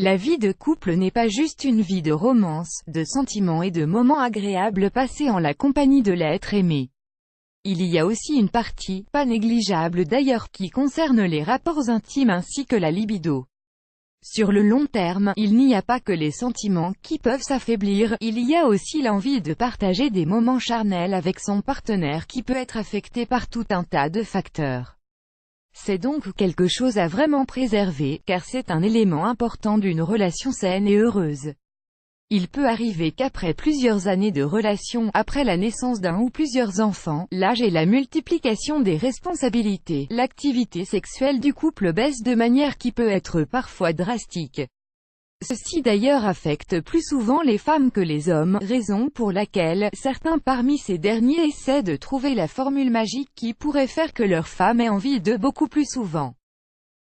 La vie de couple n'est pas juste une vie de romance, de sentiments et de moments agréables passés en la compagnie de l'être aimé. Il y a aussi une partie, pas négligeable d'ailleurs, qui concerne les rapports intimes ainsi que la libido. Sur le long terme, il n'y a pas que les sentiments qui peuvent s'affaiblir, il y a aussi l'envie de partager des moments charnels avec son partenaire qui peut être affecté par tout un tas de facteurs. C'est donc quelque chose à vraiment préserver, car c'est un élément important d'une relation saine et heureuse. Il peut arriver qu'après plusieurs années de relation, après la naissance d'un ou plusieurs enfants, l'âge et la multiplication des responsabilités, l'activité sexuelle du couple baisse de manière qui peut être parfois drastique. Ceci d'ailleurs affecte plus souvent les femmes que les hommes, raison pour laquelle certains parmi ces derniers essaient de trouver la formule magique qui pourrait faire que leur femme ait envie d'eux beaucoup plus souvent.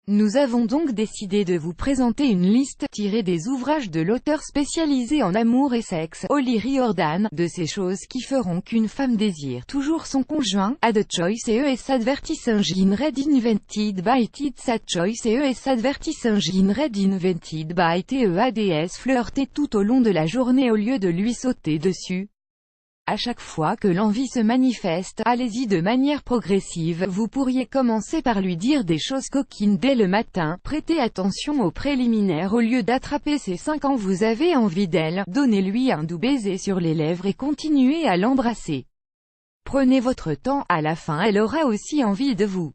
Nous avons donc décidé de vous présenter une liste, tirée des ouvrages de l'auteur spécialisé en amour et sexe, Holly Riordan, de ces choses qui feront qu'une femme désire toujours son conjoint, Ad Choice et ES Advertising Read Invented by It's a Choice et ES Advertising Read Invented by TEADS Flirter tout au long de la journée au lieu de lui sauter dessus. À chaque fois que l'envie se manifeste, allez-y de manière progressive, vous pourriez commencer par lui dire des choses coquines dès le matin, prêtez attention aux préliminaires au lieu d'attraper ses seins quand vous avez envie d'elle, donnez-lui un doux baiser sur les lèvres et continuez à l'embrasser. Prenez votre temps, à la fin elle aura aussi envie de vous.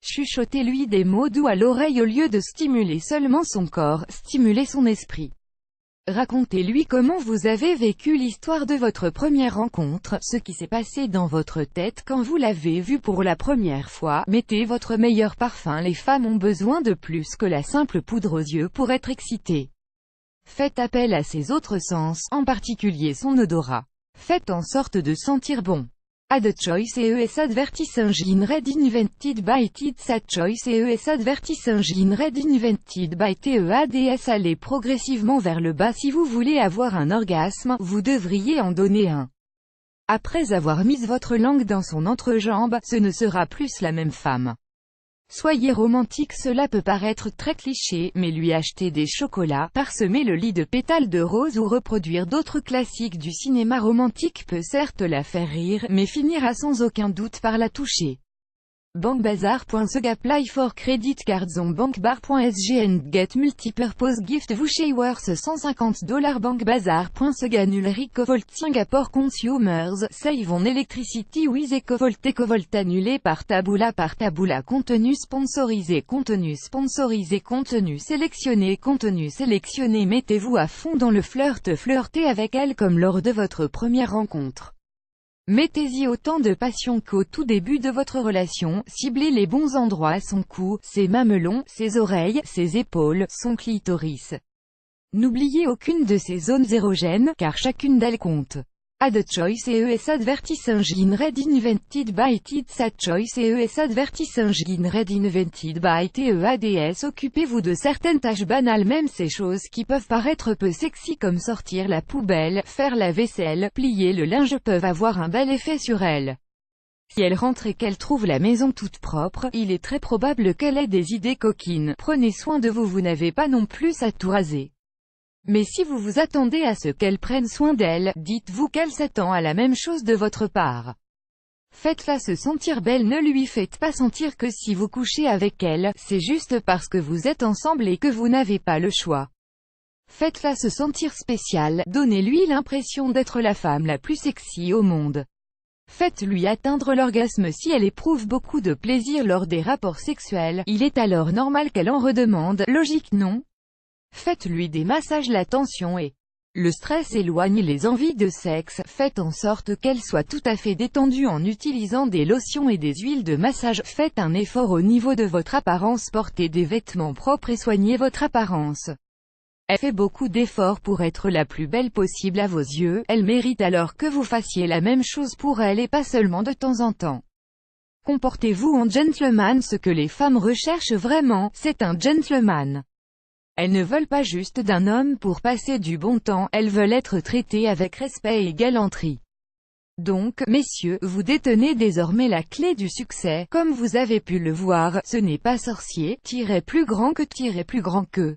Chuchotez-lui des mots doux à l'oreille au lieu de stimuler seulement son corps, stimulez son esprit. Racontez-lui comment vous avez vécu l'histoire de votre première rencontre, ce qui s'est passé dans votre tête quand vous l'avez vu pour la première fois. Mettez votre meilleur parfum. Les femmes ont besoin de plus que la simple poudre aux yeux pour être excitées. Faites appel à ses autres sens, en particulier son odorat. Faites en sorte de sentir bon. Ad Choice et ES Advertising Read Invented by It's a Choice et ES Advertising Read Invented by TEADS. Allez progressivement vers le bas si vous voulez avoir un orgasme, vous devriez en donner un. Après avoir mis votre langue dans son entrejambe, ce ne sera plus la même femme. Soyez romantique. Cela peut paraître très cliché, mais lui acheter des chocolats, parsemer le lit de pétales de rose ou reproduire d'autres classiques du cinéma romantique peut certes la faire rire, mais finira sans aucun doute par la toucher. BankBazaar.sg Apply for credit cards on bankbar.sg and get multipurpose gift voucher worth $150 BankBazaar.sg Annual Ecovolt Singapore Consumers Save on Electricity with Ecovolt. Ecovolt annulé par Taboola. Contenu sponsorisé. Contenu sélectionné. Mettez-vous à fond dans le flirt. Flirtez avec elle comme lors de votre première rencontre. Mettez-y autant de passion qu'au tout début de votre relation, ciblez les bons endroits, son cou, ses mamelons, ses oreilles, ses épaules, son clitoris. N'oubliez aucune de ces zones érogènes, car chacune d'elles compte. Ad Choice et ES Advertising Read Invented by It's a Choice et ES Advertising Read Invented by TEADS. Occupez-vous de certaines tâches banales, même ces choses qui peuvent paraître peu sexy comme sortir la poubelle, faire la vaisselle, plier le linge peuvent avoir un bel effet sur elle. Si elle rentre et qu'elle trouve la maison toute propre, il est très probable qu'elle ait des idées coquines. Prenez soin de vous, vous n'avez pas non plus à tout raser. Mais si vous vous attendez à ce qu'elle prenne soin d'elle, dites-vous qu'elle s'attend à la même chose de votre part. Faites-la se sentir belle, ne lui faites pas sentir que si vous couchez avec elle, c'est juste parce que vous êtes ensemble et que vous n'avez pas le choix. Faites-la se sentir spéciale, donnez-lui l'impression d'être la femme la plus sexy au monde. Faites-lui atteindre l'orgasme. Si elle éprouve beaucoup de plaisir lors des rapports sexuels, il est alors normal qu'elle en redemande, logique non? Faites-lui des massages. La tension et le stress éloignent les envies de sexe. Faites en sorte qu'elle soit tout à fait détendue en utilisant des lotions et des huiles de massage. Faites un effort au niveau de votre apparence. Portez des vêtements propres et soignez votre apparence. Elle fait beaucoup d'efforts pour être la plus belle possible à vos yeux. Elle mérite alors que vous fassiez la même chose pour elle et pas seulement de temps en temps. Comportez-vous en gentleman. Ce que les femmes recherchent vraiment, c'est un gentleman. Elles ne veulent pas juste d'un homme pour passer du bon temps, elles veulent être traitées avec respect et galanterie. Donc, messieurs, vous détenez désormais la clé du succès. Comme vous avez pu le voir, ce n'est pas sorcier, plus grand que.